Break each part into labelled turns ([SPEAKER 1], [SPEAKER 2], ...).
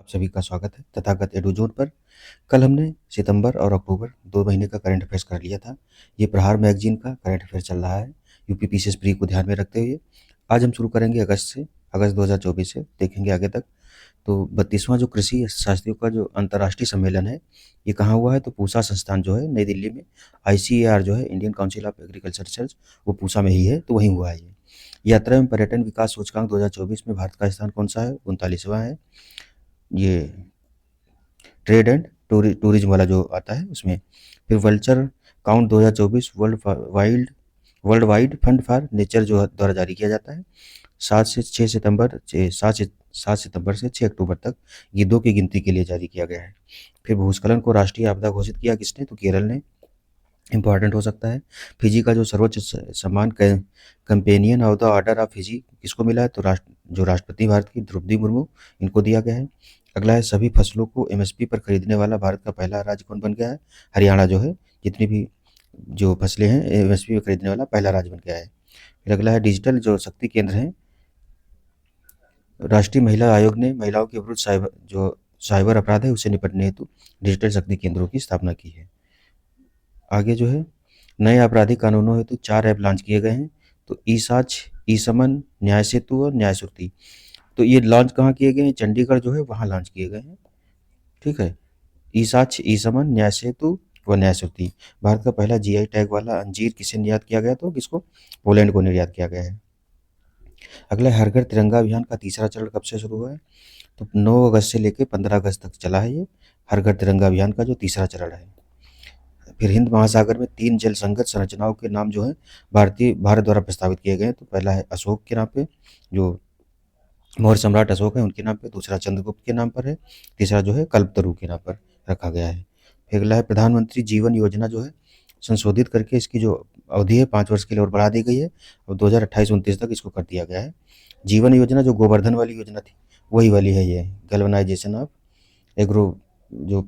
[SPEAKER 1] आप सभी का स्वागत है तथागत एडुजोन पर। कल हमने सितंबर और अक्टूबर 2 महीने का करंट अफेयर्स कर लिया था। ये प्रहार मैगजीन का करंट अफेयर्स चल रहा है यूपी पीसीएस प्री को ध्यान में रखते हुए। आज हम शुरू करेंगे अगस्त 2024 से देखेंगे आगे तक। तो 32वां जो कृषि शास्त्रियों का जो अंतर्राष्ट्रीय सम्मेलन है, ये कहाँ हुआ है? तो पूसा संस्थान जो है नई दिल्ली में, आईसीएआर जो है Indian council of agriculture research, वो पूसा में ही है, तो वहीं हुआ है ये। यात्रा एवं पर्यटन विकास सूचकांक 2024 में भारत का स्थान कौन सा है? 39वां है। ये ट्रेड एंड टूरिज्म वाला जो आता है उसमें। फिर vulture count 2024 world wide fund for nature जो द्वारा जारी किया जाता है। 7 सितंबर से 6 अक्टूबर तक गिद्धों की गिनती के लिए जारी किया गया है। फिर भूस्खलन को राष्ट्रीय आपदा घोषित किया किसने? तो केरल ने। इम्पोर्टेंट हो सकता है। फिजी का जो सर्वोच्च सम्मान companion of the order of Fiji किसको मिला है? तो राष्ट्रपति भारत की द्रौपदी मुर्मू, इनको दिया गया है। अगला है, सभी फसलों को एमएसपी पर खरीदने वाला भारत का पहला राज्य कौन बन गया है? हरियाणा जो है, जितनी भी जो फसलें हैं एमएसपी पर खरीदने वाला पहला राज्य बन गया है। फिर अगला है, डिजिटल जो शक्ति केंद्र हैं, राष्ट्रीय महिला आयोग ने महिलाओं के विरुद्ध साइबर अपराध है उससे निपटने हेतु डिजिटल शक्ति केंद्रों की स्थापना की है। आगे जो है, नए आपराधिक कानूनों हेतु 4 ऐप लॉन्च किए गए हैं। तो ई साच, ई समन, न्याय सेतु और न्याय सुरती। तो ये लॉन्च कहाँ किए गए हैं? चंडीगढ़ जो है वहाँ लॉन्च किए गए हैं। ठीक है। ई साच, ई समन, न्याय सेतु व न्याय सुरती। भारत का पहला जीआई टैग वाला अंजीर किसे निर्यात किया गया? तो किसको? पोलैंड को निर्यात किया गया है। अगला, हर घर तिरंगा अभियान का तीसरा चरण कब से शुरू हुआ है? तो 9 अगस्त से लेकर 15 अगस्त तक चला है ये हर घर तिरंगा अभियान का जो तीसरा चरण है। फिर हिंद महासागर में 3 जल संगत संरचनाओं के नाम जो है भारत द्वारा प्रस्तावित किए गए हैं। तो पहला है अशोक के नाम पे, जो मौर्य सम्राट अशोक है उनके नाम पे। दूसरा चंद्रगुप्त के नाम पर है। तीसरा जो है कल्पतरु के नाम पर रखा गया है। फिर अगला है, प्रधानमंत्री जीवन योजना जो है संशोधित करके इसकी जो अवधि है 5 वर्ष के लिए और बढ़ा दी गई है। और 2028-29 तक इसको कर दिया गया है। जीवन योजना जो गोवर्धन वाली योजना थी वही वाली है ये, गैल्वेनाइजेशन ऑफ एग्रो जो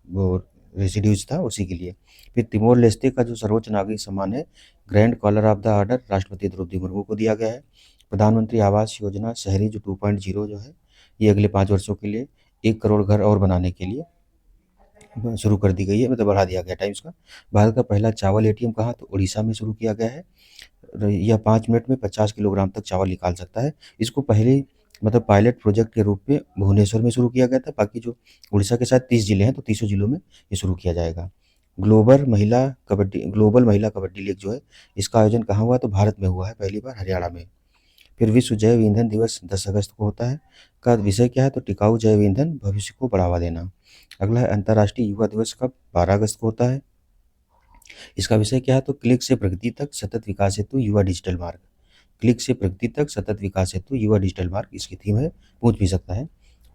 [SPEAKER 1] वो रेसिड्यूज था उसी के लिए। फिर तिमोर लेस्ते का जो सर्वोच्च नागरिक सम्मान है, grand collar of the order, राष्ट्रपति द्रौपदी मुर्मू को दिया गया है। प्रधानमंत्री आवास योजना शहरी जो 2.0 जो है, ये अगले 5 वर्षों के लिए 1 करोड़ घर और बनाने के लिए शुरू कर दी गई है, मतलब बढ़ा दिया गया टाइम इसका। भारत का पहला चावल एटीएम कहाँ? तो उड़ीसा में शुरू किया गया है। यह 5 मिनट में 50 किलोग्राम तक चावल निकाल सकता है। इसको पहले मतलब पायलट प्रोजेक्ट के रूप में भुवनेश्वर में शुरू किया गया था। बाकी जो उड़ीसा के साथ 30 जिले हैं, तो 30 जिलों में ये शुरू किया जाएगा। ग्लोबल महिला कबड्डी लीग जो है, इसका आयोजन कहाँ हुआ? तो भारत में हुआ है पहली बार, हरियाणा में। फिर विश्व जैव ईंधन दिवस 10 अगस्त को होता है। का विषय क्या है? तो टिकाऊ जैव ईंधन भविष्य को बढ़ावा देना। अगला है, अंतर्राष्ट्रीय युवा दिवस कब? 12 अगस्त को होता है। इसका विषय क्या है? तो क्लिक से प्रगति तक सतत विकास हेतु युवा डिजिटल मार्ग। क्लिक से प्रगति तक सतत विकास हेतु युवा डिजिटल मार्ग इसकी थीम है, पूछ भी सकता है।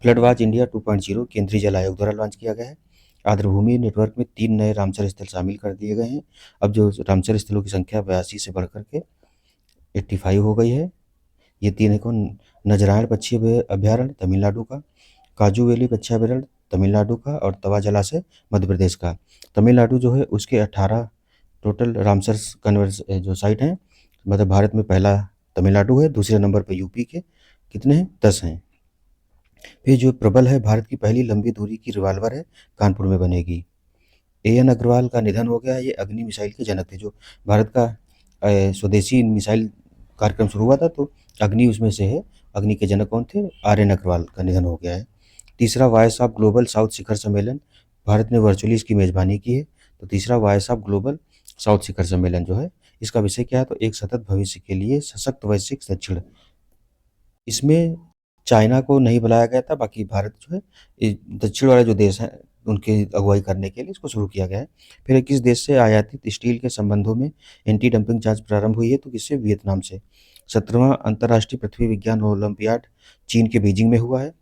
[SPEAKER 1] फ्लड वॉच इंडिया 2.0 केंद्रीय जल आयोग द्वारा लॉन्च किया गया है। आर्द्रभूमि नेटवर्क में 3 नए रामसर स्थल शामिल कर दिए गए हैं। अब जो रामसर स्थलों की संख्या 82 से बढ़कर के 85 हो गई है। ये 3 है कौन? नजरायण पक्षी अभ्यारण्य तमिलनाडु का, काजू वैली पक्षी अभ्यारण्य तमिलनाडु का, और तवा जलाशय मध्य प्रदेश का। तमिलनाडु जो है उसके 18 टोटल रामसर कन्वर्स जो साइट हैं, मतलब भारत में पहला तमिलनाडु है, दूसरे नंबर पर यूपी के कितने हैं? 10 हैं। फिर जो प्रबल है, भारत की पहली लंबी दूरी की रिवाल्वर है, कानपुर में बनेगी। एएन अग्रवाल का निधन हो गया। ये अग्नि मिसाइल के जनक थे। जो भारत का स्वदेशी मिसाइल कार्यक्रम शुरू हुआ था, तो अग्नि उसमें से है। अग्नि के जनक कौन थे? आर.एन. अग्रवाल का निधन हो गया है। तीसरा वॉइस ऑफ ग्लोबल साउथ शिखर सम्मेलन, भारत ने वर्चुअली इसकी मेजबानी की है। तो तीसरा वॉइस ऑफ ग्लोबल साउथ शिखर सम्मेलन जो है, इसका विषय क्या है? तो एक सतत भविष्य के लिए सशक्त वैश्विक दक्षिण। इसमें चाइना को नहीं बुलाया गया था, बाकी भारत जो है दक्षिण वाले जो देश हैं उनकी अगुवाई करने के लिए इसको शुरू किया गया है। फिर किस देश से आयातित स्टील के संबंधों में एंटी डंपिंग जांच प्रारंभ हुई है? तो किससे? वियतनाम से। 17वां अंतर्राष्ट्रीय पृथ्वी विज्ञान ओलंपियाड चीन के बीजिंग में हुआ है।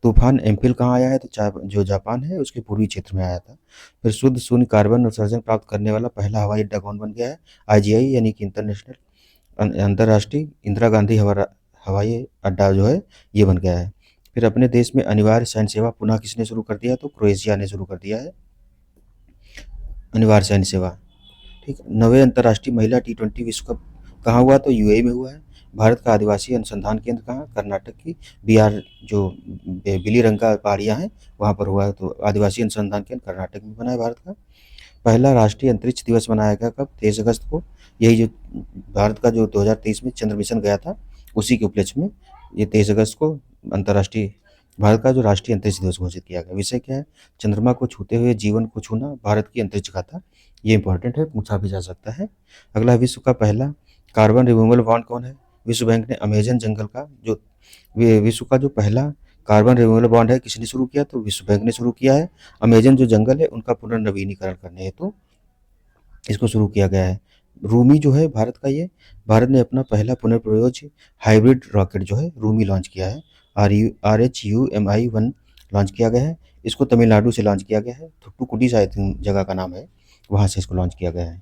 [SPEAKER 1] तूफान एम्फिल कहाँ आया है? तो जो जापान है उसके पूर्वी क्षेत्र में आया था। फिर शुद्ध शून्य कार्बन उत्सर्जन प्राप्त करने वाला पहला हवाई अड्डा कौन बन गया है? आईजीआई यानी कि इंटरनेशनल अंतर्राष्ट्रीय इंदिरा गांधी हवाई अड्डा जो है ये बन गया है। फिर अपने देश में अनिवार्य सैन्य सेवा पुनः किसने शुरू कर दिया? तो क्रोएशिया ने शुरू कर दिया है अनिवार्य सैन्य सेवा। ठीक है। 9वें अंतर्राष्ट्रीय महिला T20 विश्व कप कहाँ हुआ? तो यूएई में हुआ है। भारत का आदिवासी अनुसंधान केंद्र कहाँ? कर्नाटक की बिहार जो बिलीरंगा पहाड़ियाँ हैं वहाँ पर हुआ है। तो आदिवासी अनुसंधान केंद्र कर्नाटक में बना है भारत का। पहला राष्ट्रीय अंतरिक्ष दिवस मनाया गया कब? 23 अगस्त को। यही जो भारत का जो 2023 में चंद्र मिशन गया था उसी के उपलक्ष्य में ये 23 अगस्त को अंतर्राष्ट्रीय भारत का जो राष्ट्रीय अंतरिक्ष दिवस घोषित किया गया। विषय क्या है? चंद्रमा को छूते हुए जीवन को छूना भारत की अंतरिक्ष गाथा। ये इंपॉर्टेंट है, पूछा भी जा सकता है। अगला, विश्व का पहला कार्बन रिमूवल बॉन्ड कौन है? विश्व बैंक ने अमेजन जंगल का जो विश्व का जो पहला कार्बन रिमूवल बॉन्ड है किसने शुरू किया? तो विश्व बैंक ने शुरू किया है। अमेजन जो जंगल है उनका पुनर्नवीनीकरण करने हेतु इसको शुरू किया गया है। रूमी जो है भारत का, ये भारत ने अपना पहला पुनर्प्रयोज्य हाइब्रिड रॉकेट जो है रूमी लॉन्च किया है। RHUMI-1 लॉन्च किया गया है। इसको तमिलनाडु से लॉन्च किया गया है। थुट्टुकुडी शायद जगह का नाम है, वहाँ से इसको लॉन्च किया गया है।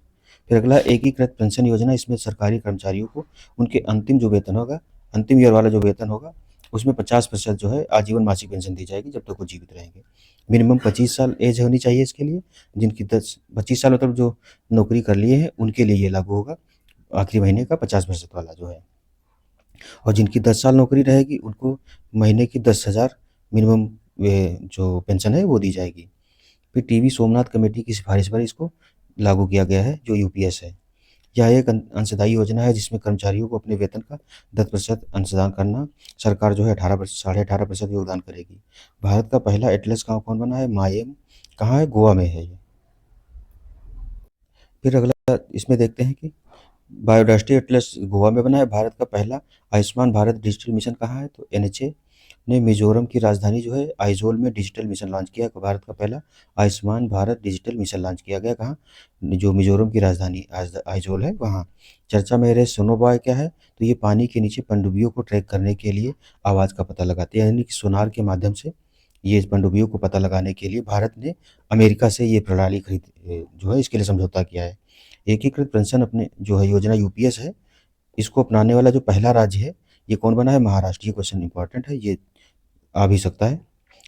[SPEAKER 1] फिर अगला, एकीकृत पेंशन योजना। इसमें सरकारी कर्मचारियों को उनके अंतिम जो वेतन होगा, अंतिम ईयर वाला जो वेतन होगा उसमें 50% जो है आजीवन मासिक पेंशन दी जाएगी जब तक वो जीवित रहेंगे। मिनिमम 25 साल एज होनी चाहिए इसके लिए। जिनकी 25 साल मतलब जो नौकरी कर लिए हैं उनके लिए ये लागू होगा, आखिरी महीने का 50% वाला जो है। और जिनकी 10 साल नौकरी रहेगी उनको महीने की 10,000 मिनिमम जो पेंशन है वो दी जाएगी। फिर टीवी सोमनाथ कमेटी की सिफारिश पर इसको लागू किया गया है जो यूपीएस है। यह एक अंशदायी योजना है जिसमें कर्मचारियों को अपने वेतन का 10% अंशदान करना, सरकार जो है 18.5% योगदान करेगी। भारत का पहला एटलस गाँव कौन बना है? मायम। कहाँ है? गोवा में है ये। फिर अगला इसमें देखते हैं कि बायोडायवर्सिटी एटलस गोवा में बना है। भारत का पहला आयुष्मान भारत डिजिटल मिशन कहाँ है? तो एनएचए ने मिजोरम की राजधानी जो है आइजोल में डिजिटल मिशन लॉन्च किया। भारत का पहला Ayushman Bharat digital mission launch किया गया कहाँ? जो मिजोरम की राजधानी आइजोल है वहाँ। चर्चा में रहे सोनोबॉय क्या है? तो ये पानी के नीचे पनडुब्बियों को ट्रैक करने के लिए आवाज़ का पता लगाते हैं, यानी कि सोनार के माध्यम से ये पनडुब्बियों को पता लगाने के लिए भारत ने अमेरिका से ये प्रणाली खरीद जो है इसके लिए समझौता किया है। एकीकृत पेंशन अपने जो है योजना यूपीएस है, इसको अपनाने वाला जो पहला राज्य है ये कौन बना है? महाराष्ट्र। ये क्वेश्चन इंपॉर्टेंट है, ये आ भी सकता है।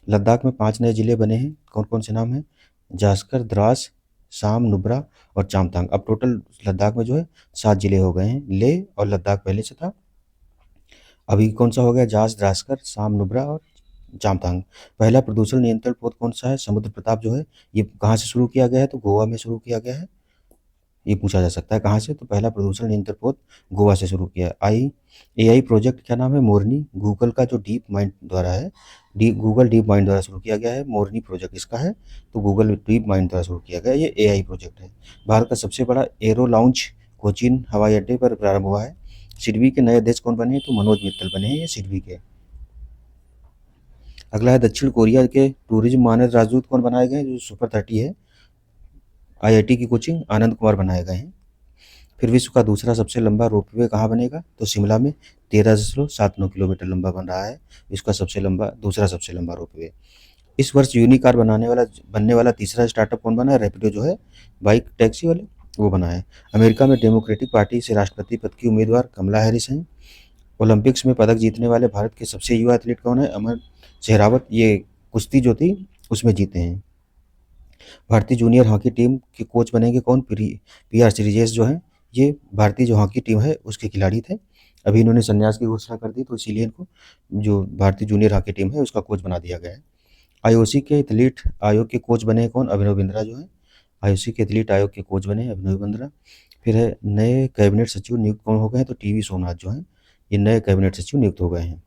[SPEAKER 1] लद्दाख में 5 नए जिले बने हैं, कौन कौन से नाम हैं? जास्कर, द्रास, साम, नुब्रा और चांगथांग। अब टोटल लद्दाख में जो है 7 जिले हो गए हैं। लेह और लद्दाख पहले से था, अभी कौन सा हो गया? जास, द्रासकर, साम, नुब्रा और चांगथांग। पहला प्रदूषण नियंत्रण पोत कौन सा है? समुद्र प्रताप जो है ये कहाँ से शुरू किया गया है? तो गोवा में शुरू किया गया है। ये पूछा जा सकता है कहाँ से? तो पहला प्रदूषण नियंत्रण पोत गोवा से शुरू किया। AI प्रोजेक्ट क्या नाम है? मोरनी। गूगल का जो डीप माइंड द्वारा है, गूगल डीप माइंड द्वारा शुरू किया गया है। मोरनी प्रोजेक्ट इसका है, तो गूगल डीप माइंड द्वारा शुरू किया गया ये AI प्रोजेक्ट है। भारत का सबसे बड़ा एरो लॉन्च कोचीन हवाई अड्डे पर प्रारंभ हुआ है। सिडबी के नए अध्यक्ष कौन बने हैं? तो मनोज मित्तल बने हैं ये सिडबी के। अगला है दक्षिण कोरिया के टूरिज्म मानद राजदूत कौन बनाए गए हैं? जो सुपर 30 है IIT की कोचिंग आनंद कुमार बनाए गए हैं। फिर विश्व का दूसरा सबसे लंबा रोपवे कहाँ बनेगा? तो शिमला में 13.79 किलोमीटर लंबा बन रहा है विश्व का दूसरा सबसे लंबा रोपवे। इस वर्ष यूनिकार बनने वाला तीसरा स्टार्टअप कौन बना है? रैपिडो जो है बाइक टैक्सी वाले वो बना है। अमेरिका में डेमोक्रेटिक पार्टी से राष्ट्रपति पद की उम्मीदवार कमला हैरिस हैं। ओलंपिक्स में पदक जीतने वाले भारत के सबसे युवा एथलीट कौन है? अमर शेरावत। ये कुश्ती जो थी उसमें जीते हैं। भारतीय जूनियर हॉकी टीम के कोच बनेंगे कौन? PR श्रीजेश जो है ये भारतीय जो हॉकी टीम है उसके खिलाड़ी थे। अभी इन्होंने संन्यास की घोषणा कर दी तो इसीलिए इनको जो भारतीय जूनियर हॉकी टीम है उसका कोच बना दिया गया है। IOC के एथलीट आयोग के कोच बने हैं कौन? अभिनव बिंद्रा जो है IOC के एथलीट आयोग के कोच बने हैं अभिनव बिंद्रा। फिर है नए कैबिनेट सचिव नियुक्त कौन हो गए हैं? तो टीवी सोमनाथ जो है ये नए कैबिनेट सचिव नियुक्त हो गए हैं।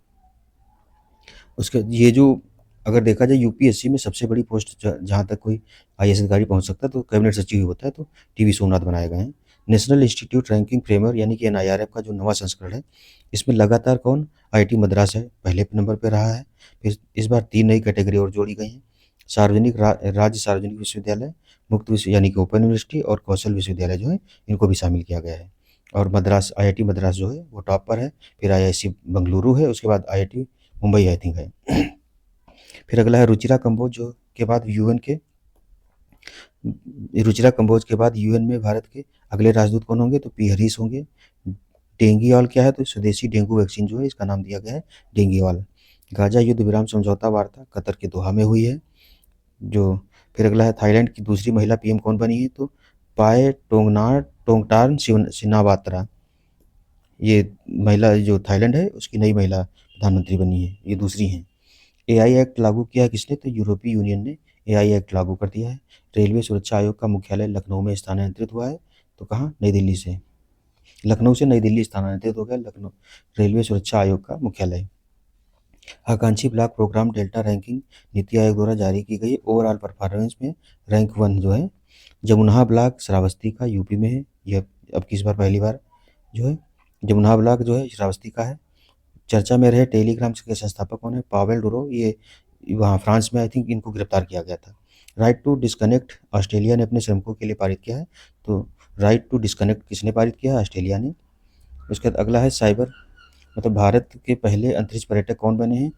[SPEAKER 1] उसके ये जो अगर देखा जाए यूपीएससी में सबसे बड़ी पोस्ट जहाँ तक कोई IAS अधिकारी पहुँच सकता है तो कैबिनेट सचिव ही होता है, तो टीवी सोमनाथ बनाए गए हैं। नेशनल इंस्टीट्यूट रैंकिंग फ्रेमर यानी कि NIRF का जो नवा संस्करण है इसमें लगातार कौन? IIT मद्रास है, पहले नंबर पर रहा है। फिर इस बार 3 नई कैटेगरी और जोड़ी गई हैं। राज्य सार्वजनिक विश्वविद्यालय, मुक्त विश्व यानी कि ओपन यूनिवर्सिटी और कौशल विश्वविद्यालय जो है इनको भी शामिल किया गया है। और मद्रास IIT मद्रास जो है वो टॉप पर है। फिर IISc बेंगलुरु है, उसके बाद IIT मुंबई आई थिंक है। फिर अगला है रुचिरा कंबोज जो के बाद यूएन में भारत के अगले राजदूत कौन होंगे? तो P हरीश होंगे। डेंगीवाल क्या है? तो स्वदेशी डेंगू वैक्सीन जो है इसका नाम दिया गया है डेंगीवाल। गाजा युद्ध विराम समझौता वार्ता कतर के दोहा में हुई है। जो फिर अगला है थाईलैंड की दूसरी महिला PM कौन बनी है? तो पाए टोंगटार्न सिनावात्रा। ये महिला जो थाईलैंड है उसकी नई महिला प्रधानमंत्री बनी है, ये दूसरी हैं। एआई एक्ट लागू किया है किसने? तो यूरोपीय यूनियन ने एआई एक्ट लागू कर दिया है। रेलवे सुरक्षा आयोग का मुख्यालय लखनऊ में स्थानांतरित हुआ है, तो कहाँ? नई दिल्ली से। लखनऊ से नई दिल्ली स्थानांतरित हो गया लखनऊ रेलवे सुरक्षा आयोग का मुख्यालय। आकांक्षी block programme delta ranking NITI Aayog द्वारा जारी की गई। ओवरऑल परफॉर्मेंस में रैंक 1 जो है जमुना ब्लॉक श्रावस्ती का यूपी में है। यह अब किस बार पहली बार जो है जमुना ब्लॉक जो है श्रावस्ती का है। चर्चा में रहे टेलीग्राम के संस्थापक कौन है? पावेल डुरो। ये वहाँ फ्रांस में आई थिंक इनको गिरफ्तार किया गया था। राइट टू डिस्कनेक्ट ऑस्ट्रेलिया ने अपने श्रमिकों के लिए पारित किया है, तो राइट टू डिस्कनेक्ट किसने पारित किया है? ऑस्ट्रेलिया ने। उसके बाद अगला है साइबर, मतलब भारत के पहले अंतरिक्ष पर्यटक कौन बने हैं?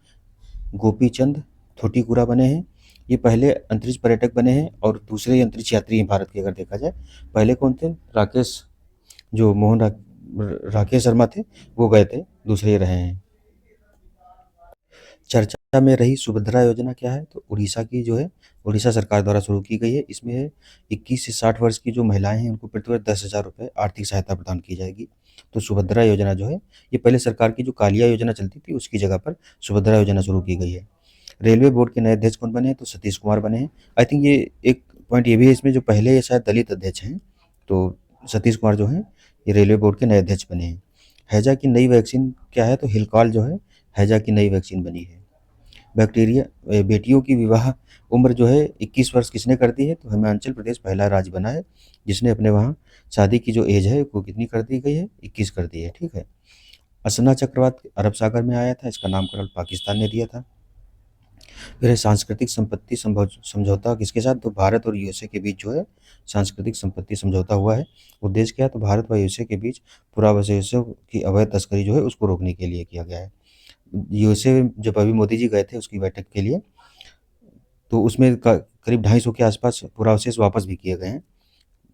[SPEAKER 1] गोपी चंद थोटीकुरा बने हैं। ये पहले अंतरिक्ष पर्यटक बने हैं और दूसरे अंतरिक्ष यात्री हैं भारत के, अगर देखा जाए। पहले कौन थे? राकेश, जो राकेश शर्मा थे, वो गए थे, दूसरे रहे हैं। चर्चा में रही सुभद्रा योजना क्या है? तो उड़ीसा की जो है, उड़ीसा सरकार द्वारा शुरू की गई है। इसमें 21 से 60 वर्ष की जो महिलाएं हैं उनको प्रतिवर्ष 10,000 रुपये आर्थिक सहायता प्रदान की जाएगी। तो सुभद्रा योजना जो है, ये पहले सरकार की जो कालिया योजना चलती थी उसकी जगह पर सुभद्रा योजना शुरू की गई है। रेलवे बोर्ड के नए अध्यक्ष कौन बने हैं? तो सतीश कुमार बने हैं। आई थिंक ये एक पॉइंट ये भी है इसमें, जो पहले ये शायद दलित अध्यक्ष हैं, तो सतीश कुमार जो हैं ये रेलवे बोर्ड के नए अध्यक्ष बने हैं। हैजा की नई वैक्सीन क्या है? तो हिलकॉल जो है हैजा की नई वैक्सीन बनी है। बेटियों की विवाह उम्र जो है 21 वर्ष किसने कर दी है? तो हिमाचल प्रदेश पहला राज्य बना है जिसने अपने वहाँ शादी की जो एज है वो कितनी कर दी गई है? 21 कर दी है। ठीक है। असना चक्रवात अरब सागर में आया था, इसका नामकरण पाकिस्तान ने दिया था। फिर है सांस्कृतिक संपत्ति समझौता किसके साथ? तो भारत और यूएसए के बीच जो है सांस्कृतिक संपत्ति समझौता हुआ है। उद्देश्य क्या है? तो भारत व यूएसए के बीच पुरावशेषों की अवैध तस्करी जो है उसको रोकने के लिए किया गया है। यूएसए जब अभी मोदी जी गए थे उसकी बैठक के लिए, तो उसमें करीब 250 के आसपास पुरावशेष वापस भी किए गए हैं।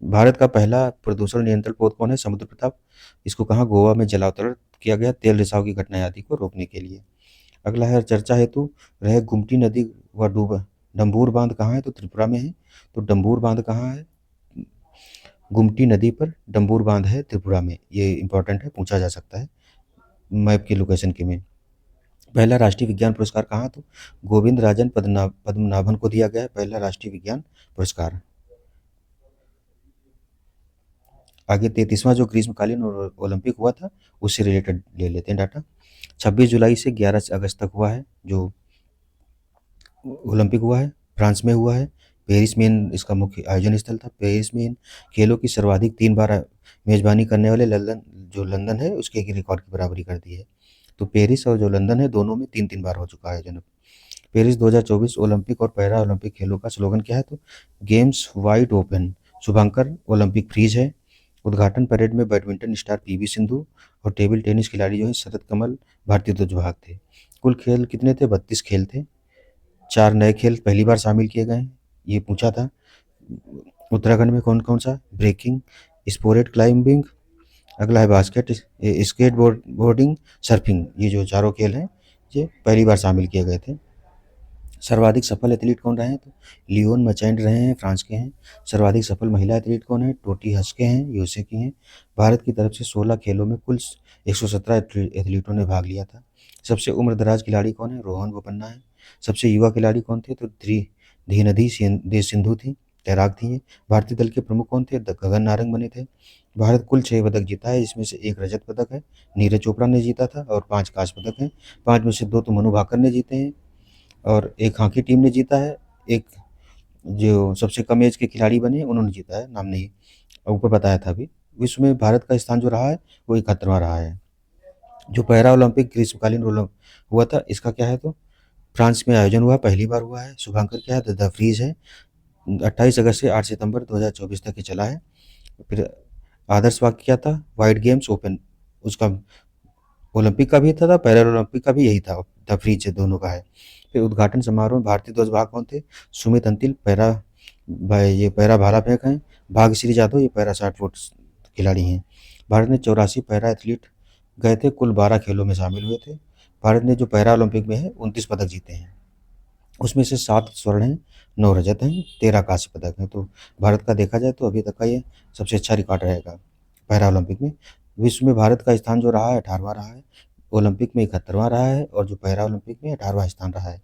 [SPEAKER 1] भारत का पहला प्रदूषण नियंत्रण पोत कौन है? समुद्र प्रताप। इसको कहाँ? गोवा में जलावतरण किया गया तेल रिसाव की घटनाएं आदि को रोकने के लिए। अगला है चर्चा हेतु रहे गुमटी नदी व डंबूर बांध कहाँ है? तो त्रिपुरा में है। तो डंबूर बांध कहाँ है? गुमटी नदी पर डंबूर बांध है त्रिपुरा में। ये इंपॉर्टेंट है, पूछा जा सकता है मैप की लोकेशन के में। पहला राष्ट्रीय विज्ञान पुरस्कार कहाँ? तो गोविंद राजन पद्मनाभन को दिया गया है पहला राष्ट्रीय विज्ञान पुरस्कार। आगे 33वां जो ग्रीष्मकालीन ओलंपिक हुआ था उससे रिलेटेड ले लेते हैं डाटा। 26 जुलाई से 11 अगस्त तक हुआ है जो ओलंपिक हुआ है, फ्रांस में हुआ है। पेरिस में इसका मुख्य आयोजन स्थल था। पेरिस में खेलों की सर्वाधिक 3 बार मेजबानी करने वाले लंदन है उसके एक रिकॉर्ड की बराबरी कर दी है। तो पेरिस और जो लंदन है दोनों में 3-3 बार हो चुका है आयोजन। पेरिस 2024 ओलंपिक और पैरा ओलंपिक खेलों का स्लोगन क्या है? तो गेम्स वाइड ओपन, शुभंकर ओलंपिक फ्रीज है। उद्घाटन परेड में बैडमिंटन स्टार पीवी सिंधु और टेबल टेनिस खिलाड़ी जो है शरत कमल भारतीय ध्वजवाहक थे। कुल खेल कितने थे? 32 खेल थे। 4 नए खेल पहली बार शामिल किए गए हैं, ये पूछा था। उत्तराखंड में कौन कौन सा? ब्रेकिंग, स्पोर्ट क्लाइंबिंग, अगला है बास्केट, स्केट बोर्डिंग, सर्फिंग। ये जो चारों खेल हैं ये पहली बार शामिल किए गए थे। सर्वाधिक सफल एथलीट कौन रहे हैं? तो लियोन मचैंड रहे हैं, फ्रांस के हैं। सर्वाधिक सफल महिला एथलीट कौन है? टोटी हस्के हैं, यूएसए की हैं। भारत की तरफ से 16 खेलों में कुल 117 एथलीटों ने भाग लिया था। सबसे उम्रदराज खिलाड़ी कौन है? रोहन बोपन्ना है। सबसे युवा खिलाड़ी कौन थे? तो धीनधि सिंधु थी, तैराक थी ये। भारतीय दल के प्रमुख कौन थे? गगन नारंग बने थे। भारत कुल 6 पदक जीता है, इसमें से 1 रजत पदक है, नीरज चोपड़ा ने जीता था, और 5 कांस्य पदक हैं। 5 में से 2 तो मनु भाकर ने जीते हैं और 1 हॉकी टीम ने जीता है। एक जो सबसे कम एज के खिलाड़ी बने उन्होंने जीता है, नाम नहीं ऊपर बताया था अभी। विश्व में भारत का स्थान जो रहा है वो 71वां रहा है। जो पैरा ओलंपिक ग्रीष्मकालीन हुआ था इसका क्या है? तो फ्रांस में आयोजन हुआ, पहली बार हुआ है। शुभांकर क्या है? द फ्रीज है। 28 अगस्त से 8 सितंबर 2024 तक ये चला है। फिर आदर्श वाक्य क्या था? Wide games open. उसका ओलंपिक का भी था, पैरा ओलंपिक का भी यही था, द फ्रीज है, दोनों का है। फिर उद्घाटन समारोह में भारतीय ध्वजवाहक कौन थे? सुमित अंतिल ये पैरा भाला फेंक हैं। भाग्यश्री जाधव ये पैरा 60 फुट खिलाड़ी हैं। भारत ने 84 पैरा एथलीट गए थे, कुल 12 खेलों में शामिल हुए थे। भारत ने जो पैरा ओलंपिक में है 29 पदक जीते हैं, उसमें से 7 स्वर्ण हैं, 9 रजत हैं, 13 कांस्य पदक हैं। तो भारत का देखा जाए तो अभी तक का ये सबसे अच्छा रिकॉर्ड रहेगा पैरा ओलंपिक में। विश्व में भारत का स्थान जो रहा है 18वां रहा है, ओलंपिक में 71वां रहा है और जो पैरा ओलंपिक में 18वां स्थान रहा है।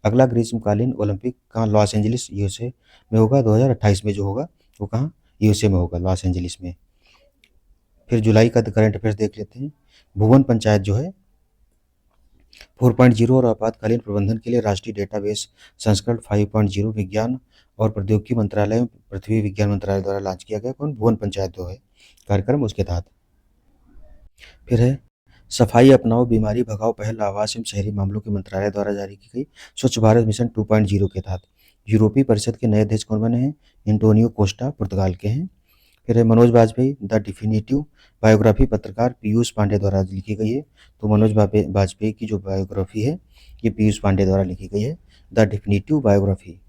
[SPEAKER 1] अगला ग्रीष्मकालीन ओलंपिक कहाँ, लॉस एंजलिस यूएसए में होगा 2028 में जो होगा वो कहाँ, यूएसए में होगा, लॉस एंजलिस में। फिर जुलाई का करंट अफेयर्स देख लेते हैं। भुवन पंचायत जो है 4.0 और आपातकालीन प्रबंधन के लिए राष्ट्रीय डेटाबेस संस्करण 5.0 विज्ञान और प्रौद्योगिकी मंत्रालय, पृथ्वी विज्ञान मंत्रालय द्वारा लॉन्च किया गया। कौन, भुवन पंचायत जो है कार्यक्रम, उसके तहत। फिर है सफाई अपनाओ बीमारी भगाओ पहल आवास एवं शहरी मामलों के मंत्रालय द्वारा जारी की गई स्वच्छ भारत मिशन 2.0 के तहत। यूरोपीय परिषद के नए अध्यक्ष कौन बने हैं, एंटोनियो कोस्टा पुर्तगाल के हैं। फिर है Manoj Vajpayee the definitive biography पत्रकार पीयूष पांडे द्वारा लिखी गई है। तो मनोज वाजपेयी की जो बायोग्राफी है ये पीयूष पांडे द्वारा लिखी गई है, द डिफिनेटिव बायोग्राफी।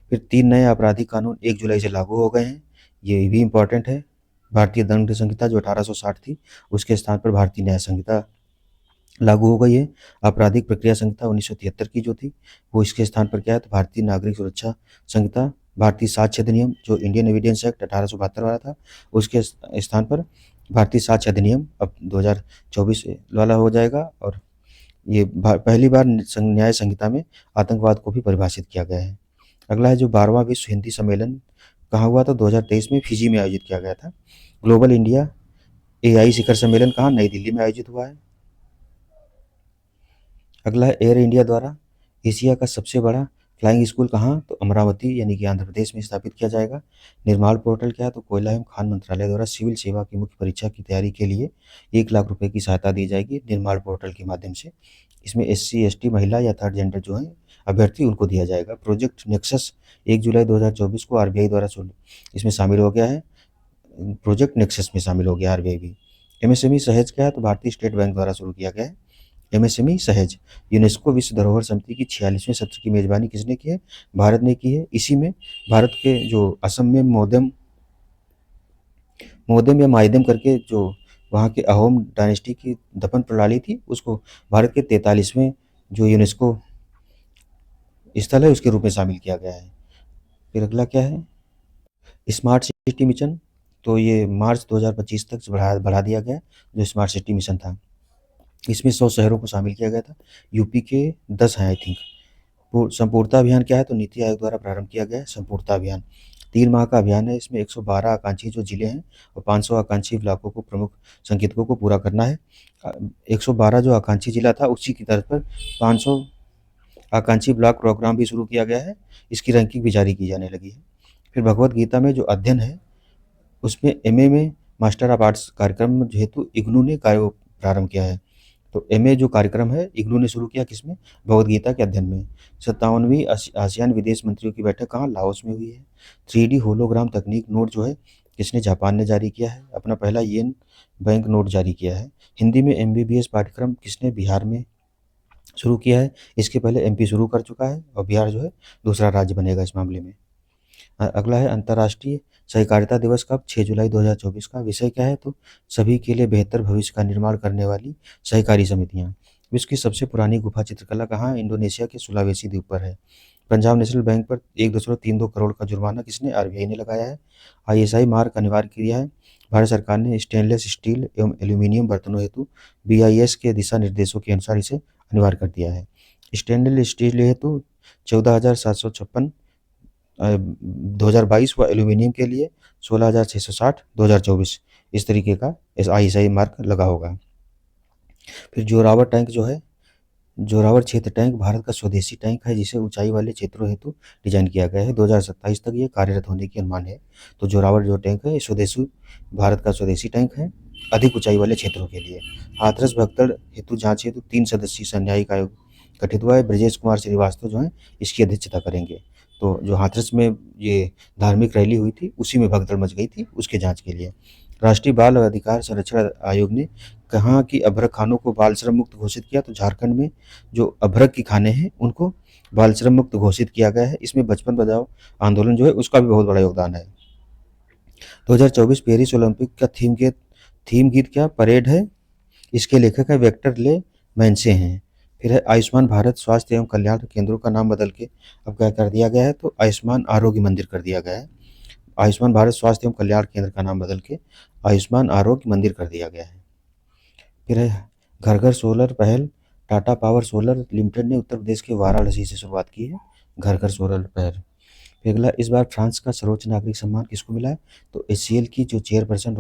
[SPEAKER 1] फिर 3 नए आपराधिक कानून 1 जुलाई से लागू हो गए हैं, ये भी इम्पोर्टेंट है। भारतीय दंड संहिता जो 1860 थी उसके स्थान पर भारतीय न्याय संहिता लागू हो गई है। आपराधिक प्रक्रिया संहिता 1973 की जो थी वो इसके स्थान पर क्या है, तो भारतीय नागरिक सुरक्षा संहिता। भारतीय साक्ष्य अधिनियम जो इंडियन एविडेंस एक्ट 1872 वाला था उसके स्थान पर भारतीय साक्ष्य अधिनियम अब 2024 वाला हो जाएगा। और ये पहली बार न्याय संहिता में आतंकवाद को भी परिभाषित किया गया है। अगला है जो 12वां विश्व हिंदी सम्मेलन कहाँ हुआ था, 2023 में फिजी में आयोजित किया गया था। ग्लोबल इंडिया एआई शिखर सम्मेलन कहाँ, नई दिल्ली में आयोजित हुआ है। अगला है एयर इंडिया द्वारा एशिया का सबसे बड़ा फ्लाइंग स्कूल कहाँ, तो अमरावती यानी कि आंध्र प्रदेश में स्थापित किया जाएगा। निर्माल पोर्टल क्या है, तो कोयला एवं खान मंत्रालय द्वारा सिविल सेवा की मुख्य परीक्षा की तैयारी के लिए 1 लाख रुपए की सहायता दी जाएगी निर्माल पोर्टल के माध्यम से। इसमें SC ST महिला या थर्ड जेंडर जो है अभ्यर्थी उनको दिया जाएगा। प्रोजेक्ट नेक्सस 1 जुलाई 2024 को RBI द्वारा इसमें शामिल हो गया है, प्रोजेक्ट नेक्सस में शामिल हो गया RBI भी। MSME सहज क्या है, तो भारतीय स्टेट बैंक द्वारा शुरू किया गया है MSME सहज। यूनेस्को विश्व धरोहर समिति की 46वें सत्र की मेजबानी किसने की है, भारत ने की है। इसी में भारत के जो असम में मोदेम या माइदेम करके जो वहाँ के अहोम डायनेस्टी की दफन प्रणाली थी उसको भारत के 43वें जो यूनेस्को स्थल है उसके रूप में शामिल किया गया है। फिर अगला क्या है, स्मार्ट सिटी मिशन। तो ये मार्च 2025 तक बढ़ा दिया गया जो स्मार्ट सिटी मिशन था। इसमें 100 शहरों को शामिल किया गया था, यूपी के 10 हैं आई थिंक। संपूर्णता अभियान क्या है, तो नीति आयोग द्वारा प्रारंभ किया गया है संपूर्णता अभियान। 3 माह का अभियान है, इसमें 112 आकांक्षी जो जिले हैं और 500 आकांक्षी ब्लॉकों को प्रमुख संकेतकों को पूरा करना है। 112 जो आकांक्षी जिला था उसी की तर्ज पर 500 आकांक्षी ब्लॉक प्रोग्राम भी शुरू किया गया है, इसकी रैंकिंग भी जारी की जाने लगी है। फिर भगवत गीता में जो अध्ययन है उसमें MA में मास्टर ऑफ आर्ट्स कार्यक्रम हेतु इग्नू ने प्रारंभ किया है। तो MA जो कार्यक्रम है इग्नू ने शुरू किया किसमें, भगवत गीता के अध्ययन में। 57वीं आसियान विदेश मंत्रियों की बैठक कहाँ, लाओस में हुई है। 3D होलोग्राम तकनीक नोट जो है किसने, जापान ने जारी किया है, अपना पहला येन बैंक नोट जारी किया है। हिंदी में MBBS पाठ्यक्रम किसने, बिहार में शुरू किया है। इसके पहले MP शुरू कर चुका है और बिहार जो है दूसरा राज्य बनेगा इस मामले में। अगला है अंतर्राष्ट्रीय सहकारिता दिवस कब, 6 जुलाई 2024 का। विषय क्या है, तो सभी के लिए बेहतर भविष्य का निर्माण करने वाली सहकारी समितियां। विश्व की सबसे पुरानी गुफा चित्रकला कहाँ है, इंडोनेशिया के सुलावेसी द्वीप पर है। पंजाब नेशनल बैंक पर 1.32 करोड़ का जुर्माना किसने, RBI ने लगाया है। ISI मार्क अनिवार्य किया है, भारत सरकार ने स्टेनलेस स्टील एवं एल्यूमिनियम बर्तनों हेतु BIS के दिशा निर्देशों के अनुसार इसे अनिवार्य कर दिया है। स्टेनलेस स्टील हेतु 14,756 2022 व एल्यूमिनियम के लिए 16,660 2024 इस तरीके का ISI मार्क लगा होगा। फिर जोरावर टैंक जो है, जोरावर क्षेत्र टैंक भारत का स्वदेशी टैंक है जिसे ऊंचाई वाले क्षेत्रों हेतु डिजाइन किया गया है। 2027 तक ये कार्यरत होने की अनुमान है। तो जोरावर जो टैंक है ये स्वदेशी भारत का स्वदेशी टैंक है अधिक ऊंचाई वाले क्षेत्रों के लिए। हाथरस भगदड़ हेतु जांच हेतु 3 सदस्यीय न्यायिक आयोग गठित हुआ है, ब्रजेश कुमार श्रीवास्तव जो है इसकी अध्यक्षता करेंगे। तो जो हाथरस में ये धार्मिक रैली हुई थी उसी में भगदड़ मच गई थी, उसके जांच के लिए। राष्ट्रीय बाल अधिकार संरक्षण आयोग ने कहा कि अभ्रक खानों को बाल श्रम मुक्त घोषित किया। तो झारखंड में जो अभ्रक की खाने हैं उनको बाल श्रम मुक्त घोषित किया गया है। इसमें बचपन बचाओ आंदोलन जो है उसका भी बहुत बड़ा योगदान है। 2024 पेरिस ओलंपिक का थीम गीत क्या, परेड है। इसके लेखक है वेक्टर ले मैनसे हैं। फिर है आयुष्मान भारत स्वास्थ्य एवं कल्याण केंद्रों का नाम बदल के अब क्या कर दिया गया है, तो आयुष्मान आरोग्य मंदिर कर दिया गया है। आयुष्मान भारत स्वास्थ्य एवं कल्याण केंद्र का नाम बदल के आयुष्मान आरोग्य मंदिर कर दिया गया है। फिर है घर घर सोलर पहल। टाटा पावर सोलर लिमिटेड ने उत्तर प्रदेश के वाराणसी से शुरुआत की है घर घर सोलर पहल। फिर अगला, इस बार फ्रांस का सर्वोच्च नागरिक सम्मान किसको मिला है? तो एचसीएल की जो चेयरपर्सन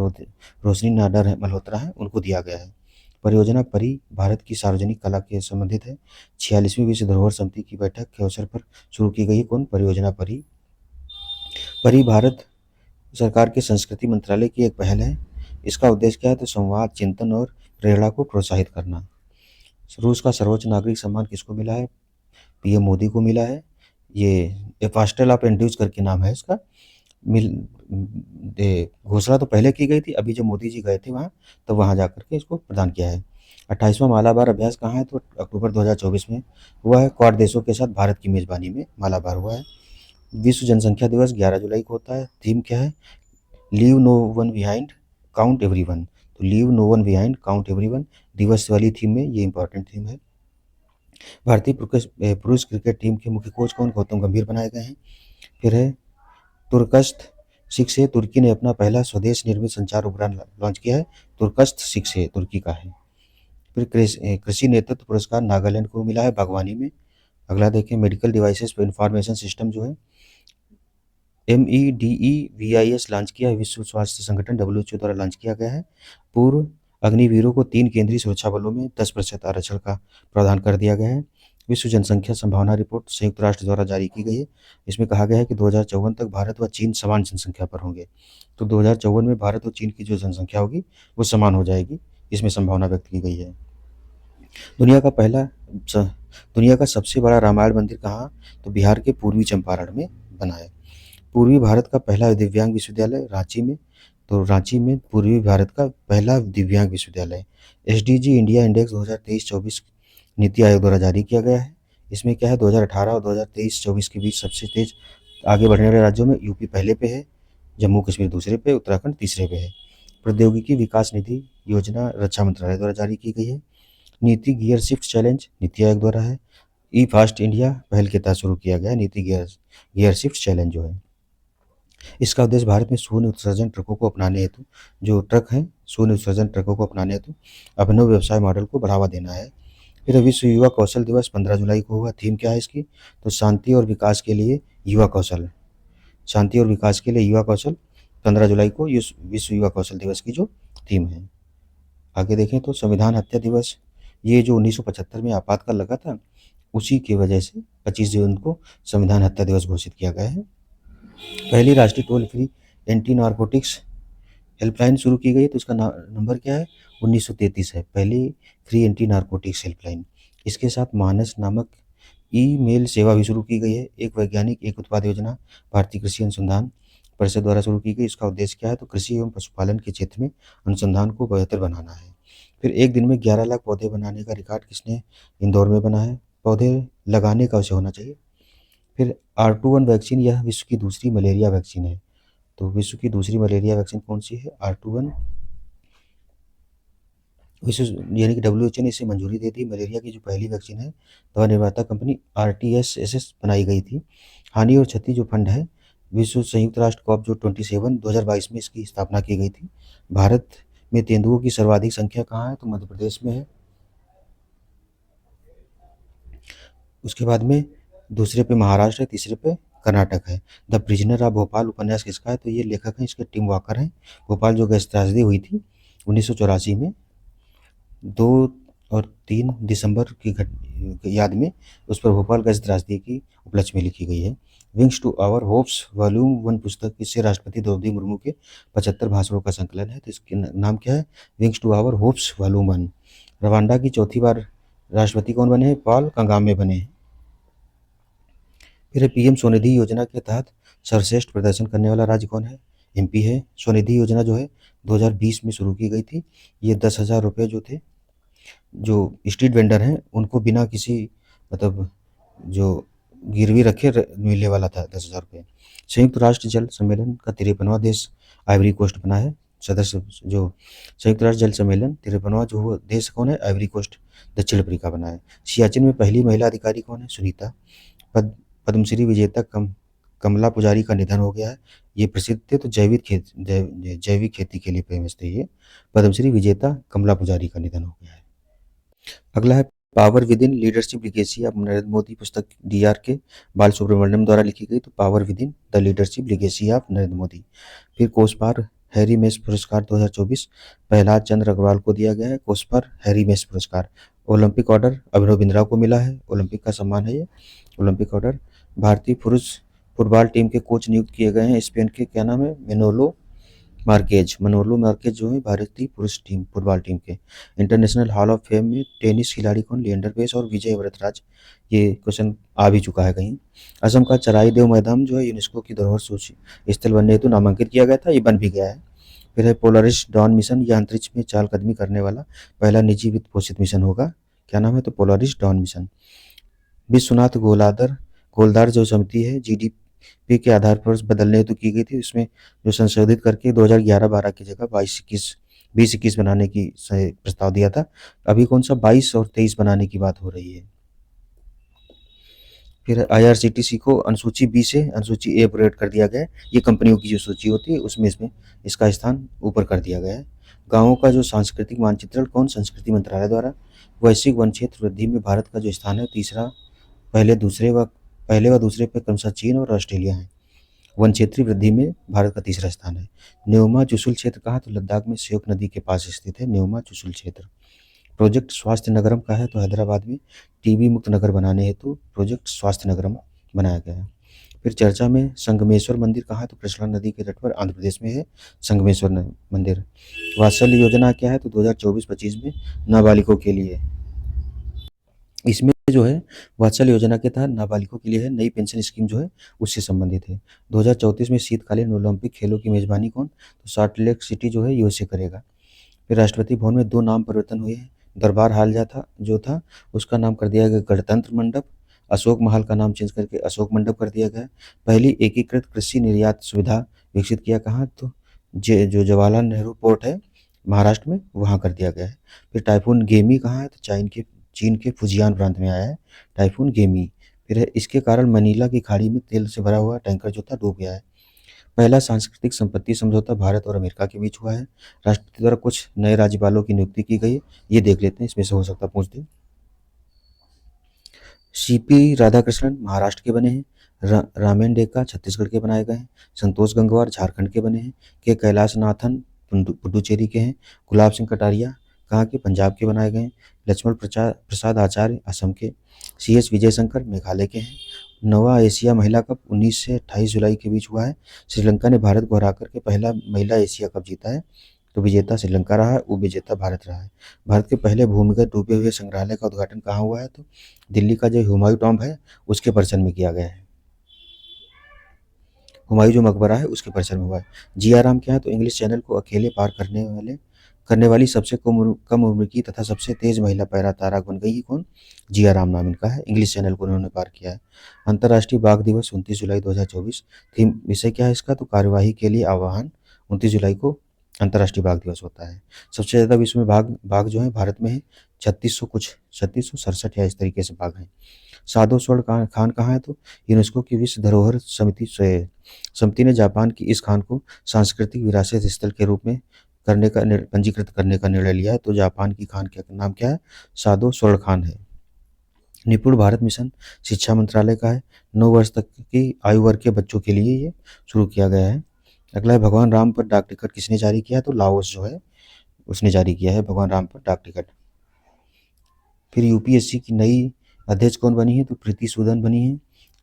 [SPEAKER 1] रोशनी नाडर है मल्होत्रा है, उनको दिया गया है। परियोजना परी भारत की सार्वजनिक कला के संबंधित है। 46वीं विश्व धरोहर समिति की बैठक के अवसर पर शुरू की गई कौन परियोजना परी? परी भारत सरकार के संस्कृति मंत्रालय की एक पहल है। इसका उद्देश्य क्या है? तो संवाद, चिंतन और प्रेरणा को प्रोत्साहित करना। रूस का सर्वोच्च नागरिक सम्मान किसको मिला है? पीएम मोदी को मिला है। ये फास्टल ऑफ एंड्रूज करके नाम है इसका। मिल घोषणा तो पहले की गई थी, अभी जब मोदी जी गए थे वहाँ, तब वहाँ जाकर के इसको प्रदान किया है। 28वां मालाबार अभ्यास कहाँ है? तो अक्टूबर 2024 में हुआ है। क्वाड देशों के साथ भारत की मेजबानी में मालाबार हुआ है। विश्व जनसंख्या दिवस 11 जुलाई को होता है। थीम क्या है? Leave no one behind, count everyone. तो leave no one behind, count everyone दिवस वाली थीम में ये इंपॉर्टेंट थीम है। भारतीय पुरुष क्रिकेट टीम के मुख्य कोच कौन? गौतम गंभीर बनाए गए हैं। फिर है तुर्कस्त 6 है। तुर्की ने अपना पहला स्वदेश निर्मित संचार उपग्रह लॉन्च किया है। तुर्कस्त 6 है, तुर्की का है। फिर कृषि नेतृत्व पुरस्कार नागालैंड को मिला है बागवानी में। अगला देखें, मेडिकल डिवाइसेस पर इंफॉर्मेशन सिस्टम जो है MEDEVIS लॉन्च किया है। विश्व स्वास्थ्य संगठन WHO द्वारा लॉन्च किया गया है। पूर्व अग्निवीरों को 3 केंद्रीय सुरक्षा बलों में 10% आरक्षण का प्रावधान कर दिया गया है। विश्व जनसंख्या संभावना रिपोर्ट संयुक्त राष्ट्र द्वारा जारी की गई है। इसमें कहा गया है कि 2054 तक भारत व चीन समान जनसंख्या पर होंगे। तो 2054 में भारत और चीन की जो जनसंख्या होगी वो समान हो जाएगी, इसमें संभावना व्यक्त की गई है। दुनिया का पहला दुनिया का सबसे बड़ा रामायण मंदिर कहाँ? तो बिहार के पूर्वी चंपारण में बना है। पूर्वी भारत का पहला दिव्यांग विश्वविद्यालय रांची में। तो रांची में पूर्वी भारत का पहला दिव्यांग विश्वविद्यालय। SDG India index 2023-24 NITI Aayog द्वारा जारी किया गया है। इसमें क्या है, 2018 और 2023-24 के बीच सबसे तेज आगे बढ़ने वाले राज्यों में यूपी पहले पे है, जम्मू कश्मीर दूसरे पे, उत्तराखंड तीसरे पे है। प्रौद्योगिकी विकास निधि योजना रक्षा मंत्रालय द्वारा जारी की गई है। नीति gear shift challenge NITI Aayog द्वारा है। ई फास्ट इंडिया पहल के तहत शुरू किया गया नीति गियर शिफ्ट चैलेंज जो है। इसका उद्देश्य भारत में शून्य उत्सर्जन ट्रकों को अपनाने हेतु, जो ट्रक हैं शून्य उत्सर्जन ट्रकों को अपनाने हेतु अभिनव व्यवसाय मॉडल को बढ़ावा देना है। फिर विश्व युवा कौशल दिवस 15 जुलाई को हुआ। थीम क्या है इसकी? तो शांति और विकास के लिए युवा कौशल। शांति और विकास के लिए युवा कौशल 15 जुलाई को विश्व युवा कौशल दिवस की जो थीम है। आगे देखें तो संविधान हत्या दिवस, ये जो 1975 में आपातकाल लगा था, उसी की वजह से 25 जून को संविधान हत्या दिवस घोषित किया गया है। पहली राष्ट्रीय toll free anti narcotics helpline शुरू की गई, तो इसका नंबर क्या है? 1933 है, पहली फ्री एंटी नारकोटिक्स हेल्पलाइन। इसके साथ मानस नामक ईमेल सेवा भी शुरू की गई है। एक वैज्ञानिक एक उत्पाद योजना भारतीय कृषि अनुसंधान परिषद द्वारा शुरू की गई। इसका उद्देश्य क्या है? तो कृषि एवं पशुपालन के क्षेत्र में अनुसंधान को बेहतर बनाना है। फिर एक दिन में 11 लाख पौधे बनाने का रिकॉर्ड किसने इंदौर में बना है? पौधे लगाने का अवश्य होना चाहिए। फिर R21 वैक्सीन, यह विश्व की दूसरी मलेरिया वैक्सीन है। तो विश्व की दूसरी मलेरिया वैक्सीन कौन सी है? R21। विश्व यानी कि WHO ने इसे मंजूरी दे दी। मलेरिया की जो पहली वैक्सीन है, दवा निर्माता कंपनी RTSS बनाई गई थी। हानि और क्षति जो फंड है, विश्व संयुक्त राष्ट्र कॉप जो 27 2022 में इसकी स्थापना की गई थी। भारत में तेंदुओं की सर्वाधिक संख्या कहाँ है? तो मध्य प्रदेश में है। उसके बाद में दूसरे पे महाराष्ट्र है, तीसरे पे कर्नाटक है। द प्रिजनर ऑफ भोपाल उपन्यास किसका है? तो ये लेखक हैं, इसके टिम वॉकर हैं। भोपाल जो गैस त्रासदी हुई थी 1984 में, 2 और 3 दिसंबर की याद में उस पर भोपाल गैस त्रासदी की उपलक्ष्य में लिखी गई है। Wings to our hopes volume 1 पुस्तक इससे राष्ट्रपति द्रौपदी मुर्मू के 75 भाषणों का संकलन है। तो इसके नाम क्या है? Wings to our hopes volume 1। Rwanda की चौथी बार राष्ट्रपति कौन बने हैं? पॉल कगामे बने हैं। फिर पीएम स्वनिधि योजना के तहत सर्वश्रेष्ठ प्रदर्शन करने वाला राज्य कौन है? MP है। स्वनिधि योजना जो है 2020 में शुरू की गई थी। ये 10,000 रुपये जो थे, जो स्ट्रीट वेंडर हैं उनको बिना किसी मतलब जो गिरवी रखे मिलने वाला था 10,000 रुपये। संयुक्त राष्ट्र जल सम्मेलन का 53वां देश आइवरी कोस्ट बना है। सदस्य जो संयुक्त राष्ट्र जल सम्मेलन 53वां जो वो देश कौन है? आइवरी कोस्ट, दक्षिण अफ्रीका बना है। सियाचिन में पहली महिला अधिकारी कौन है? सुनीता। पद्मश्री विजेता कमला पुजारी का निधन हो गया है। ये प्रसिद्ध थे, तो जैविक खेती के लिए फेमस थे ये। पद्मश्री विजेता कमला पुजारी का निधन हो गया है। अगला है power with in leadership legacy of Narendra Modi, पुस्तक डीआर के बालसुब्रमण्यम द्वारा लिखी गई। तो power with in the leadership legacy of Narendra Modi. फिर कोसपार हैरी मेस पुरस्कार 2024 प्रहलाद चंद्र अग्रवाल को दिया गया है। कोसपार हैरी मेस पुरस्कार। ओलंपिक ऑर्डर अभिनव बिंद्रा को मिला है, ओलंपिक का सम्मान है ये, ओलंपिक ऑर्डर। भारतीय पुरुष फुटबॉल टीम के कोच नियुक्त किए गए हैं स्पेन के, क्या नाम है, मनोलो मार्केज जो है भारतीय पुरुष टीम फुटबॉल टीम के। इंटरनेशनल हॉल ऑफ फेम में टेनिस खिलाड़ी कौन, लिएंडर पेस और विजय व्रतराज। ये क्वेश्चन आ भी चुका है कहीं। असम का चराई देव मैदान जो है यूनेस्को की धरोहर सूची स्थल बनने हेतु नामांकित किया गया था, ये बन भी गया है। फिर है पोलरिस डॉन मिशन, यह अंतरिक्ष में चहलकदमी करने वाला पहला निजी वित्त पोषित मिशन होगा। क्या नाम है, तो पोलरिस डॉन मिशन। विश्वनाथ गोलदार जो समिति है जीडीपी के आधार पर बदलने हेतु की गई थी, इसमें जो संशोधित करके 2011-12 की जगह 2021 बनाने की प्रस्ताव दिया था। अभी कौन सा 22 और 23 बनाने की बात हो रही है। फिर आईआरसीटीसी को अनुसूची बी से अनुसूची ए अपग्रेड कर दिया गया है। ये कंपनियों की जो सूची होती है उसमें इसका स्थान ऊपर कर दिया गया है। गाँवों का जो सांस्कृतिक मानचित्रण कौन, संस्कृति मंत्रालय द्वारा। वैश्विक वन क्षेत्र वृद्धि में भारत का जो स्थान है तीसरा, पहले व दूसरे पे क्रमशः चीन और ऑस्ट्रेलिया है। वन क्षेत्रीय वृद्धि में भारत का तीसरा स्थान है। न्योमा चुशुल क्षेत्र कहाँ, तो लद्दाख में श्योक नदी के पास स्थित है न्योमा चुशुल क्षेत्र। प्रोजेक्ट स्वास्थ्य नगरम का है, तो हैदराबाद में टीबी मुक्त नगर बनाने हेतु प्रोजेक्ट स्वास्थ्य नगरम बनाया गया है। फिर चर्चा में संगमेश्वर मंदिर कहाँ है, तो कृष्णा नदी के तट पर आंध्र प्रदेश में है संगमेश्वर मंदिर। वात्सल्य योजना क्या है, तो 2024-25 में नाबालिगों के लिए, इसमें जो है वात्सल्य योजना के तहत नाबालिगों के लिए है नई पेंशन स्कीम जो है उससे संबंधित है। 2034 में शीतकालीन ओलंपिक खेलों की मेजबानी कौन, तो सॉल्ट लेक सिटी जो है यूएसए करेगा। फिर राष्ट्रपति भवन में 2 नाम परिवर्तन हुए हैं। दरबार हाल जो था उसका नाम कर दिया गया गणतंत्र मंडप। अशोक महल का नाम चेंज करके अशोक मंडप कर दिया गया। पहली एकीकृत कृषि निर्यात सुविधा विकसित किया कहाँ, तो जो जवाहरलाल नेहरू पोर्ट है महाराष्ट्र में, वहाँ कर दिया गया है। फिर टाइफून गेमी कहाँ है, तो चीन के फुजियान प्रांत में आया है टाइफून गेमी। फिर इसके कारण मनीला की खाड़ी में तेल से भरा हुआ टैंकर जो था डूब गया है। पहला सांस्कृतिक संपत्ति समझौता भारत और अमेरिका के बीच हुआ है। राष्ट्रपति द्वारा कुछ नए राज्यपालों की नियुक्ति की गई है, ये देख लेते हैं, इसमें से हो सकता है पूछ दे। सीपी राधाकृष्णन महाराष्ट्र के बने हैं। रामेन डेका छत्तीसगढ़ के बनाए गए हैं। संतोष गंगवार झारखंड के बने हैं। के कैलाशनाथन पुडुचेरी के हैं। गुलाब सिंह कटारिया कहाँ के, पंजाब के बनाए गए हैं। लक्ष्मण प्रसाद आचार्य असम के। CS विजयशंकर मेघालय के हैं। नौवां एशिया महिला कप 19 से 28 जुलाई के बीच हुआ है। श्रीलंका ने भारत को हराकर के पहला महिला एशिया कप जीता है, तो विजेता श्रीलंका रहा है, उपविजेता भारत रहा है। भारत के पहले भूमिगत डूबे हुए संग्रहालय का उद्घाटन कहाँ हुआ है, तो दिल्ली का जो हुमायूं टॉम्ब है उसके परिसर में किया गया है। हुमायूं जो मकबरा है उसके परिसर में हुआ है। जिया राम क्या है, तो इंग्लिश चैनल को अकेले पार करने वाली सबसे कम उम्र की तथा सबसे तेज महिला पैरा तैराक बन गई कौन, जिया राम नाम इनका है। इंग्लिश चैनल को उन्होंने पार किया है। अंतर्राष्ट्रीय बाघ दिवस 29 जुलाई 2024। थीम विषय क्या है इसका, तो कार्यवाही के लिए आह्वान। 29 जुलाई को अंतर्राष्ट्रीय बाघ दिवस होता है। सबसे ज़्यादा विश्व में बाघ जो है भारत में है 3667 या इस तरीके से बाघ हैं। साधो स्वर्ण खान कहाँ है, तो यूनेस्को की विश्व धरोहर समिति ने जापान की इस खान को सांस्कृतिक विरासत स्थल के रूप में पंजीकृत करने का निर्णय लिया है। तो जापान की खान का नाम क्या है, साधो स्वर्ण खान है। निपुण भारत मिशन शिक्षा मंत्रालय का है। 9 वर्ष तक की आयु वर्ग के बच्चों के लिए ये शुरू किया गया है। अगला है भगवान राम पर डाक टिकट किसने जारी किया, तो लाओस जो है उसने जारी किया है भगवान राम पर डाक टिकट। फिर यूपीएससी की नई अध्यक्ष कौन बनी है, तो प्रीति सूदन बनी है।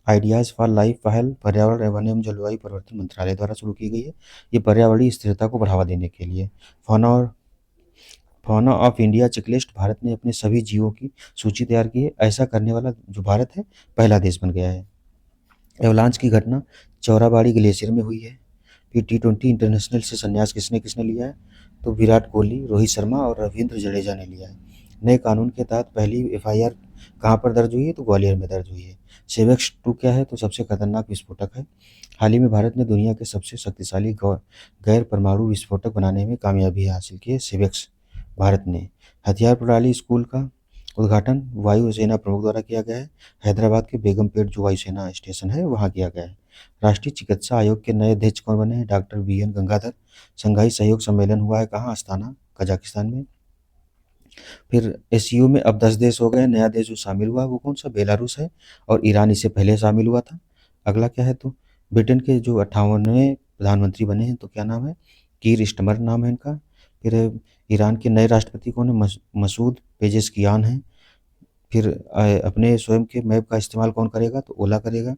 [SPEAKER 1] आइडियाज़ फॉर लाइफ पहल पर्यावरण वन एवं जलवायु परिवर्तन मंत्रालय द्वारा शुरू की गई है। ये पर्यावरणीय स्थिरता को बढ़ावा देने के लिए। Fauna of India checklist, Bharat ने अपने सभी जीवों की सूची तैयार की है। ऐसा करने वाला जो भारत है पहला देश बन गया है। एवलांच की घटना चौराबाड़ी ग्लेशियर में हुई है। फिर T20 इंटरनेशनल से संन्यास किसने किसने लिया है, तो विराट कोहली, रोहित शर्मा और रविंद्र जडेजा ने लिया है। नए कानून के तहत पहली FIR कहाँ पर दर्ज हुई है, तो ग्वालियर में दर्ज हुई है। सेवेक्स 2 क्या है, तो सबसे खतरनाक विस्फोटक है। हाल ही में भारत ने दुनिया के सबसे शक्तिशाली गैर परमाणु विस्फोटक बनाने में कामयाबी हासिल की है सेवेक्स भारत ने। हथियार प्रणाली स्कूल का उद्घाटन वायुसेना प्रमुख द्वारा किया गया है। हैदराबाद के बेगमपेट जो वायुसेना स्टेशन है वहाँ किया गया है। राष्ट्रीय चिकित्सा आयोग के नए अध्यक्ष कौन बने हैं? Doctor VN. गंगाधर। शंघाई सहयोग सम्मेलन हुआ है कहाँ? अस्ताना, कजाकिस्तान में। फिर एससीओ में अब 10 देश हो गए। नया देश जो शामिल हुआ वो कौन सा? बेलारूस है, और ईरान इससे पहले शामिल हुआ था। अगला क्या है? तो ब्रिटेन के जो 58वें प्रधानमंत्री बने हैं तो क्या नाम है? कीर स्टारमर नाम है इनका। फिर ईरान के नए राष्ट्रपति कौन है? मसूद पेजेस्कियान हैं। फिर अपने स्वयं के मैप का इस्तेमाल कौन करेगा? तो ओला करेगा।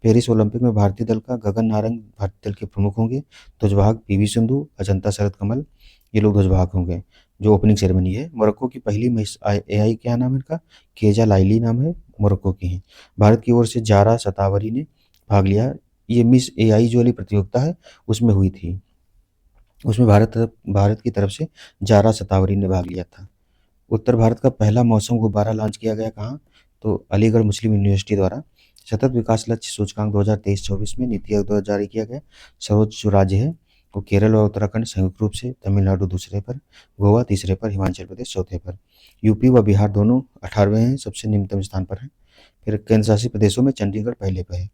[SPEAKER 1] पेरिस ओलंपिक में भारतीय दल का गगन नारंग भारतीय दल के प्रमुख होंगे। ध्वजवाहक पीवी सिंधु, अजंता शरत कमल, ये लोग ध्वजवाहक होंगे। जो ओपनिंग सेरेमनी है। मोरक्को की पहली मिस एआई क्या नाम है इनका? केजा लाइली नाम है, मोरक्को की हैं। भारत की ओर से जारा सतावरी ने भाग लिया। ये मिस एआई जो वाली प्रतियोगिता है उसमें हुई थी। उसमें भारत की तरफ से जारा सतावरी ने भाग लिया था। उत्तर भारत का पहला मौसम गुब्बारा लॉन्च किया गया कहाँ? तो अलीगढ़ मुस्लिम यूनिवर्सिटी द्वारा। सतत विकास लक्ष्य सूचकांक 2023-24 में नीति आयोग द्वारा जारी किया गया। सर्वोच्च जो राज्य है वो केरल और उत्तराखंड संयुक्त रूप से, तमिलनाडु दूसरे पर, गोवा तीसरे पर, हिमाचल प्रदेश चौथे पर। यूपी व बिहार दोनों 18वें हैं, सबसे निम्नतम स्थान पर है। फिर केंद्र शासित प्रदेशों में चंडीगढ़ पहले पर है।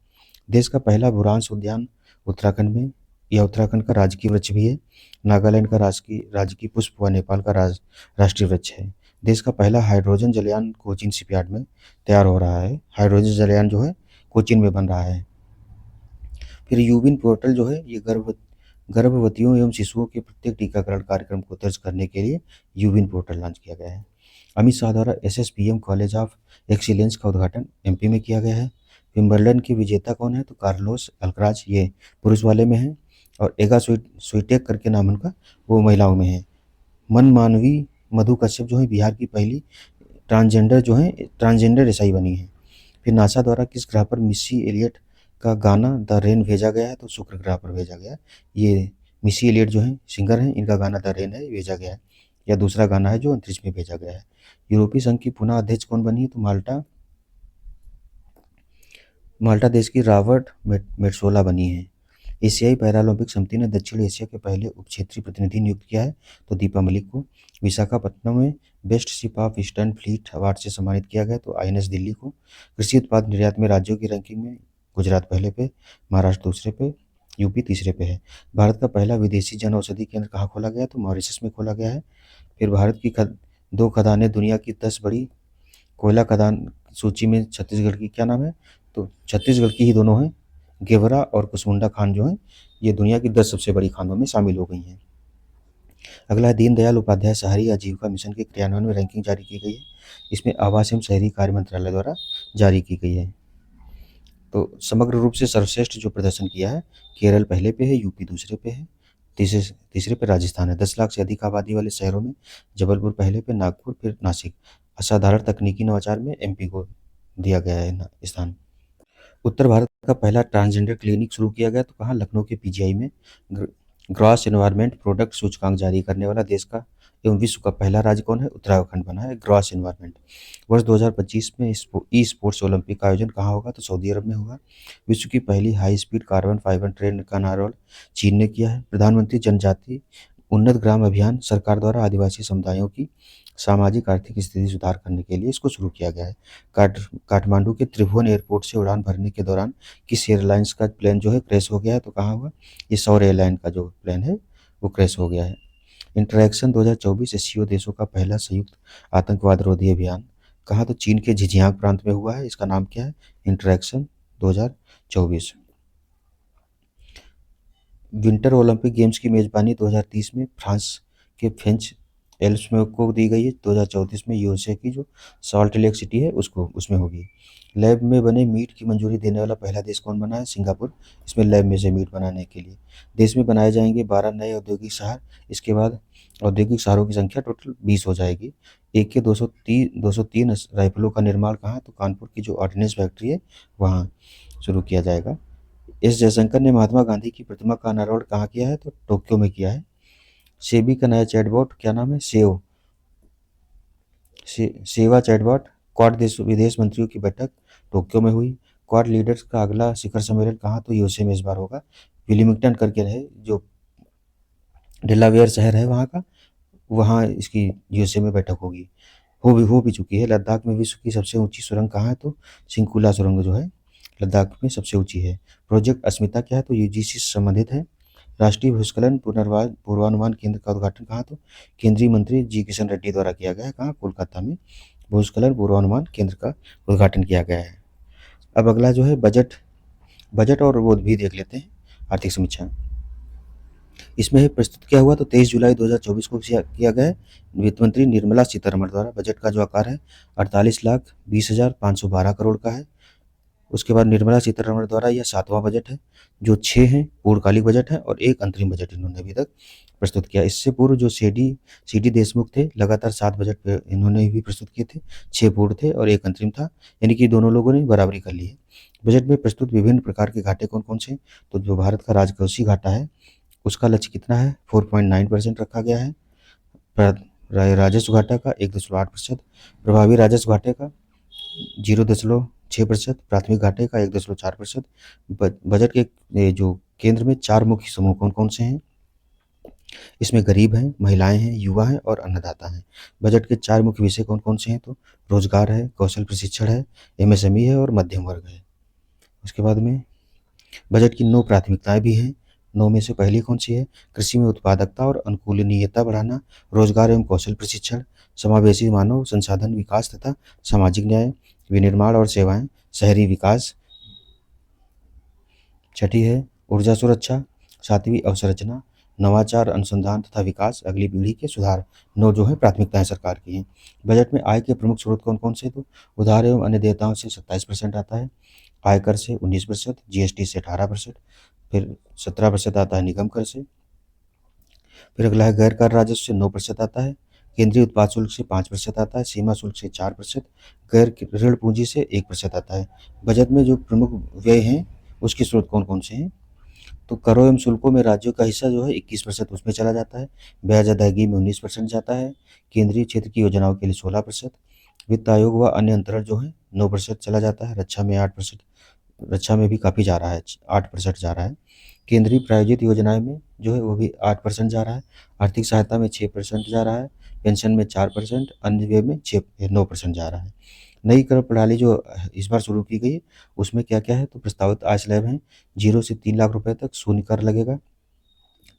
[SPEAKER 1] देश का पहला बुरांश उद्यान उत्तराखंड में, यह उत्तराखंड का राजकीय वृक्ष भी है। नागालैंड का राजकीय पुष्प व नेपाल का राष्ट्रीय वृक्ष है। देश का पहला हाइड्रोजन जलयान कोचीन शिपयार्ड में तैयार हो रहा है। हाइड्रोजन जलयान जो है कोचीन में बन रहा है। फिर यूविन पोर्टल जो है ये गर्भवतियों एवं शिशुओं के प्रत्येक टीकाकरण कार्यक्रम को दर्ज करने के लिए यूविन पोर्टल लॉन्च किया गया है। अमित शाह द्वारा एसएसपीएम कॉलेज ऑफ एक्सीलेंस का उद्घाटन एमपी में किया गया है। विंबलडन के विजेता कौन है? तो कार्लोस अल्कराज, ये पुरुष वाले में है। और एगा स्विटेक करके नाम उनका, वो महिलाओं में है। मनमानवी मधु कश्यप जो है बिहार की पहली ट्रांसजेंडर ईसाई बनी है। फिर नासा द्वारा किस ग्रह पर मिस्सी एलियट का गाना द रेन भेजा गया है? तो शुक्र ग्रह पर भेजा गया है। ये मिस्सी एलियट जो है सिंगर हैं, इनका गाना द रेन है, भेजा गया है। या दूसरा गाना है जो अंतरिक्ष में भेजा गया है। यूरोपीय संघ की पुनः अध्यक्ष कौन बनी है? तो माल्टा देश की रॉबर्ट मेट्सोला बनी है। एशियाई पैरालंपिक समिति ने दक्षिण एशिया के पहले उप क्षेत्रीय प्रतिनिधि नियुक्त किया है तो दीपा मलिक को। विशाखापट्टनम में best ship of eastern fleet award से सम्मानित किया गया तो आईएनएस दिल्ली को। कृषि उत्पाद निर्यात में राज्यों की रैंकिंग में गुजरात पहले पे, महाराष्ट्र दूसरे पे, यूपी तीसरे पे है। भारत का पहला विदेशी जन औषधि केंद्र कहाँ खोला गया? तो मॉरिशस में खोला गया है। फिर भारत की दो खदानें दुनिया की 10 बड़ी कोयला खदान सूची में छत्तीसगढ़ की क्या नाम है? तो छत्तीसगढ़ की ही दोनों हैं, गेवरा और कुसमुंडा खान जो हैं ये दुनिया की 10 सबसे बड़ी खानों में शामिल हो गई हैं। अगला है दीनदयाल उपाध्याय शहरी आजीविका मिशन के क्रियान्वयन में रैंकिंग जारी की गई है। इसमें आवास एवं शहरी कार्य मंत्रालय द्वारा जारी की गई है। तो समग्र रूप से सर्वश्रेष्ठ जो प्रदर्शन किया है, केरल पहले पे है, यूपी दूसरे पे है, तीसरे पे राजस्थान है। 10 लाख से अधिक आबादी वाले शहरों में जबलपुर पहले पे, नागपुर, फिर नासिक। असाधारण तकनीकी नवाचार में एमपी को दिया गया है स्थान। उत्तर भारत का पहला ट्रांसजेंडर क्लिनिक शुरू किया गया तो कहाँ? लखनऊ के पीजीआई में। ग्रॉस एनवायरनमेंट प्रोडक्ट सूचकांक जारी करने वाला देश का एवं विश्व का पहला राज्य कौन है? उत्तराखंड बना है ग्रॉस एनवायरनमेंट। वर्ष 2025 में ई स्पोर्ट्स ओलंपिक का आयोजन कहाँ होगा? तो सऊदी अरब में होगा। विश्व की पहली high speed carbon fibre train का निर्माण चीन ने किया है। प्रधानमंत्री जनजाति उन्नत ग्राम अभियान सरकार द्वारा आदिवासी समुदायों की सामाजिक आर्थिक स्थिति सुधार करने के लिए इसको शुरू किया गया है। काठमांडू के त्रिभुवन एयरपोर्ट से उड़ान भरने के दौरान किस एयरलाइंस का प्लेन जो है क्रैश हो गया है? तो कहाँ हुआ? ये सौर एयरलाइन का जो प्लेन है वो क्रैश हो गया है। इंटरैक्शन 2024 एससीओ देशों का पहला संयुक्त आतंकवाद रोधी अभियान कहाँ? तो चीन के झिंजियांग प्रांत में हुआ है। इसका नाम क्या है? इंटरैक्शन 2024। विंटर ओलंपिक गेम्स की मेजबानी 2030 में फ्रांस के फ्रेंच एल्प्स को दी गई है। 2034 में यूएसए की जो सॉल्ट लेक सिटी है उसको उसमें होगी। लैब में बने मीट की मंजूरी देने वाला पहला देश कौन बना है? सिंगापुर। इसमें लैब में से मीट बनाने के लिए देश में बनाए जाएंगे 12 नए औद्योगिक शहर। इसके बाद औद्योगिक शहरों की संख्या टोटल 20 हो जाएगी। एक के 203 राइफलों का निर्माण कहाँ है? तो कानपुर की जो ऑर्डिनेंस फैक्ट्री है वहाँ शुरू किया जाएगा। एस जयशंकर ने महात्मा गांधी की प्रतिमा का अनावरण कहाँ किया है? तो टोक्यो में किया है। सेबी का नया चैटबॉट क्या नाम है? सेवा चैटबॉट। क्वाड देश विदेश मंत्रियों की बैठक टोक्यो में हुई। क्वाड लीडर्स का अगला शिखर सम्मेलन कहाँ? तो यूएसए में इस बार होगा। विलिंगटन करके रहे जो डेलावेयर शहर है वहाँ का, वहाँ इसकी यूएसए में बैठक होगी। हो भी चुकी है। लद्दाख में विश्व की सबसे ऊंची सुरंग कहाँ है? तो सिंकुला सुरंग जो है लद्दाख में सबसे ऊंची है। प्रोजेक्ट अस्मिता क्या है तो यूजीसी से संबंधित है। राष्ट्रीय भूस्खलन पूर्वानुमान केंद्र का उद्घाटन कहाँ तो केंद्रीय मंत्री जी किशन रेड्डी द्वारा किया गया है। कहाँ? कोलकाता में भूस्खलन पूर्वानुमान केंद्र का उद्घाटन किया गया है। अब अगला जो है बजट बजट और वो भी देख लेते हैं, आर्थिक समीक्षा। इसमें प्रस्तुत क्या हुआ तो 23 जुलाई 2024 को किया गया है। वित्त मंत्री निर्मला सीतारमण द्वारा बजट का जो आकार है 48,20,512 करोड़ का है। उसके बाद निर्मला सीतारमण द्वारा यह 7वां बजट है, जो 6 हैं पूर्णकालिक बजट है और एक अंतरिम बजट इन्होंने अभी तक प्रस्तुत किया। इससे पूर्व जो सी डी देशमुख थे, लगातार 7 बजट इन्होंने भी प्रस्तुत किए थे, 6 पूर्ण थे और एक अंतरिम था, यानी कि दोनों लोगों ने बराबरी कर ली है। बजट में प्रस्तुत विभिन्न प्रकार के घाटे कौन कौन से, तो जो भारत का राजकोषीय घाटा है उसका लक्ष्य कितना है 4.9% रखा गया है। राजस्व घाटा का 1.8%, प्रभावी राजस्व घाटे का 0.6%, प्राथमिक घाटे का 1.4%। बजट के जो केंद्र में 4 मुख्य समूह कौन कौन से हैं, इसमें गरीब हैं, महिलाएं हैं, युवा हैं और अन्नदाता हैं। बजट के 4 मुख्य विषय कौन कौन से हैं तो रोजगार है, कौशल प्रशिक्षण है, एमएसएमई है और मध्यम वर्ग है। उसके बाद में बजट की 9 प्राथमिकताएं भी हैं। 9 में से पहली कौन सी है, कृषि में उत्पादकता और अनुकूलनीयता बढ़ाना, रोजगार एवं कौशल प्रशिक्षण, समावेशी मानव संसाधन विकास तथा सामाजिक न्याय, विनिर्माण और सेवाएं, शहरी विकास। छठी है ऊर्जा सुरक्षा, 7वीं अवसंरचना, नवाचार अनुसंधान तथा विकास, अगली पीढ़ी के सुधार। 9 जो है प्राथमिकताएं सरकार की हैं। बजट में आय के प्रमुख स्रोत कौन कौन से तो उधार एवं अन्य देयताओं से 27% आता है, आयकर से 19%, जीएसटी से 18%, फिर 17% आता है निगम कर से। फिर अगला है गैर कर राजस्व से 9% आता है, केंद्रीय उत्पाद शुल्क से 5% आता है, सीमा शुल्क से 4%, गैर ऋण पूंजी से 1% आता है। बजट में जो प्रमुख व्यय हैं उसके स्रोत कौन कौन से हैं तो करों एवं शुल्कों में राज्यों का हिस्सा जो है 21% उसमें चला जाता है, ब्याज अदायगी में 19% जाता है, केंद्रीय क्षेत्र की योजनाओं के लिए 16%, वित्त आयोग व अन्य अंतरण जो है 9% चला जाता है, रक्षा में 8%, रक्षा में भी काफ़ी जा रहा है, 8% जा रहा है, केंद्रीय प्रायोजित योजनाएं में जो है वो भी 8% जा रहा है, आर्थिक सहायता में 6% जा रहा है, पेंशन में 4%, अन्य व्यय में 9% जा रहा है। नई कर प्रणाली जो इस बार शुरू की गई है उसमें क्या क्या है तो प्रस्तावित आय स्लैब है 0 से 3 लाख रुपए तक शून्य कर लगेगा,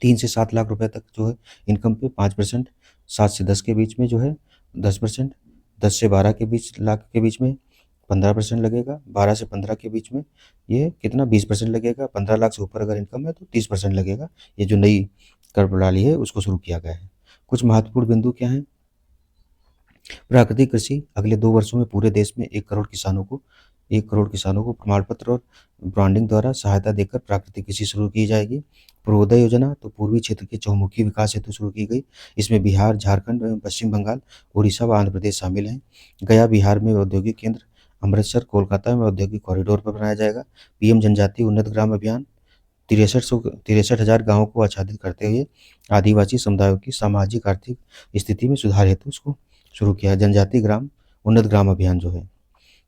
[SPEAKER 1] 3 से 7 लाख रुपए तक जो है इनकम पे 5%, 7 से 10 के बीच में जो है 10%, 10 से 12 के बीच लाख के बीच में 15% लगेगा, 12 से 15 के बीच में ये कितना 20% लगेगा, 15 लाख से ऊपर अगर इनकम है तो 30% लगेगा। ये जो नई कर प्रणाली है उसको शुरू किया गया है। कुछ महत्वपूर्ण बिंदु क्या हैं, प्राकृतिक कृषि अगले 2 वर्षों में पूरे देश में 1 करोड़ किसानों को प्रमाण पत्र और ब्रांडिंग द्वारा सहायता देकर प्राकृतिक कृषि शुरू की जाएगी। पूर्वोदय योजना तो पूर्वी क्षेत्र के चहुमुखी विकास हेतु शुरू की गई, इसमें बिहार, झारखंड एवं पश्चिम बंगाल, उड़ीसा व आंध्र प्रदेश शामिल हैं। गया बिहार में औद्योगिक केंद्र, अमृतसर कोलकाता में औद्योगिक कॉरिडोर पर बनाया जाएगा। पीएम जनजातीय उन्नत ग्राम अभियान 63,000 गाँवों को आच्छादित करते हुए आदिवासी समुदायों की सामाजिक आर्थिक स्थिति में सुधार हेतु उसको शुरू किया है। जनजातीय ग्राम उन्नत ग्राम अभियान जो है,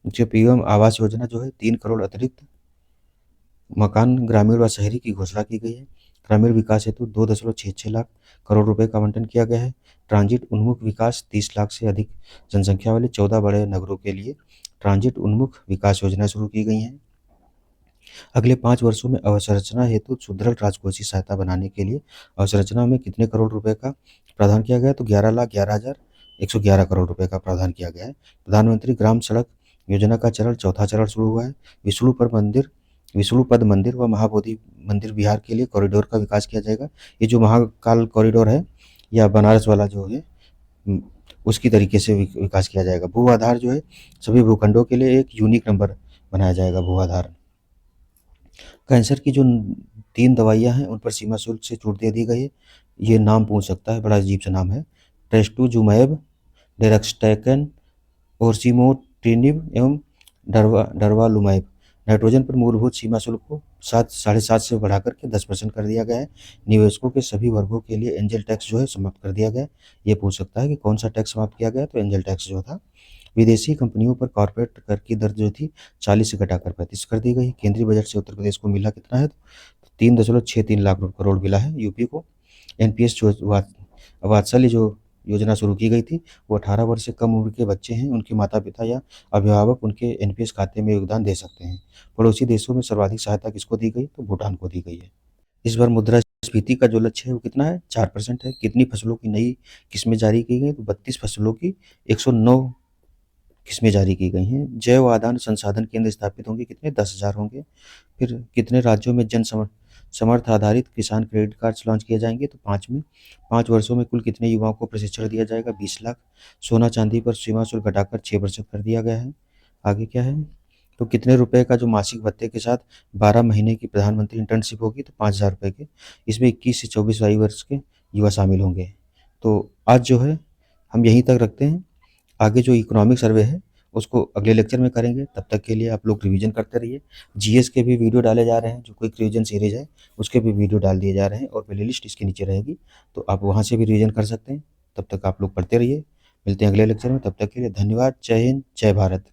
[SPEAKER 1] जो पीएम आवास योजना जो है 3 करोड़ अतिरिक्त मकान ग्रामीण व शहरी की घोषणा की गई है। ग्रामीण विकास हेतु 2.66 लाख करोड़ रुपए का आवंटन किया गया है। ट्रांजिट उन्मुख विकास 30 लाख से अधिक जनसंख्या वाले 14 बड़े नगरों के लिए ट्रांजिट उन्मुख विकास योजना शुरू की गई हैं। अगले 5 वर्षों में अवसंरचना हेतु सुदृढ़ राजकोषीय सहायता बनाने के लिए अवसंरचना में कितने करोड़ रुपए का प्रावधान किया गया तो 11,11,111 करोड़ रुपए का प्रावधान किया गया है। प्रधानमंत्री ग्राम सड़क योजना का चौथा चरण शुरू हुआ है। विष्णुपद मंदिर व महाबोधि मंदिर बिहार के लिए कॉरिडोर का विकास किया जाएगा। ये जो महाकाल कॉरिडोर है या बनारस वाला जो है उसकी तरीके से विकास किया जाएगा। भू आधार जो है सभी भूखंडों के लिए एक यूनिक नंबर बनाया जाएगा भू आधार। कैंसर की जो 3 दवाइयाँ हैं उन पर सीमा शुल्क से छूट दे दी गई है। ये नाम पूछ सकता है, बड़ा अजीब सा नाम है, ट्रेस्टुजुमैब, डेरक्सटैकन, ओरसिमोट्रिनिब एवं डर्वालुमैब। नाइट्रोजन पर मूलभूत सीमा शुल्क को 7.5 से बढ़ाकर के 10% कर दिया गया है। निवेशकों के सभी वर्गों के लिए एंजल टैक्स जो है समाप्त कर दिया गया है। ये पूछ सकता है कि कौन सा टैक्स समाप्त किया गया तो एंजल टैक्स जो था। विदेशी कंपनियों पर कॉर्पोरेट कर की दर जो थी 40 से घटाकर 35 कर दी गई। केंद्रीय बजट से उत्तर प्रदेश को मिला कितना है तो 3.63 लाख करोड़ मिला है यूपी को। एनपीएस जो वात्सल्य जो योजना शुरू की गई थी, वो 18 वर्ष से कम उम्र के बच्चे हैं, उनके माता-पिता या अभिभावक उनके एनपीएस खाते में योगदान दे सकते हैं। पड़ोसी देशों में सर्वाधिक सहायता किसको दी गई? तो भूटान को दी गई है। इस बार मुद्रास्फीति का जो लक्ष्य है वो कितना है? 4% है। कितनी फसलों की नई किस्में जारी की गई? तो 32 फसलों की 109 किस्में जारी की गई हैं। जैव आदान संसाधन केंद्र स्थापित होंगे, कितने? 10,000 होंगे। फिर कितने राज्यों में समर्थ आधारित किसान क्रेडिट कार्ड्स लॉन्च किए जाएंगे? तो 5 में। 5 वर्षों में कुल कितने युवाओं को प्रशिक्षण दिया जाएगा? 20 लाख। सोना चांदी पर सीमा शुल्क घटाकर 6% कर दिया गया है। आगे क्या है? तो कितने रुपए का जो मासिक भत्ते के साथ 12 महीने की प्रधानमंत्री इंटर्नशिप होगी? तो 5,000 रुपए के। इसमें 21 से 24 आयु वर्ष के युवा शामिल होंगे। तो आज जो है हम यहीं तक रखते हैं। आगे जो इकोनॉमिक सर्वे है उसको अगले लेक्चर में करेंगे। तब तक के लिए आप लोग रिवीजन करते रहिए। जीएस के भी वीडियो डाले जा रहे हैं, जो क्विक रिवीजन सीरीज है उसके भी वीडियो डाल दिए जा रहे हैं और प्लेलिस्ट इसके नीचे रहेगी, तो आप वहाँ से भी रिवीजन कर सकते हैं। तब तक आप लोग पढ़ते रहिए। मिलते हैं अगले लेक्चर में। तब तक के लिए धन्यवाद। जय हिंद, जय भारत।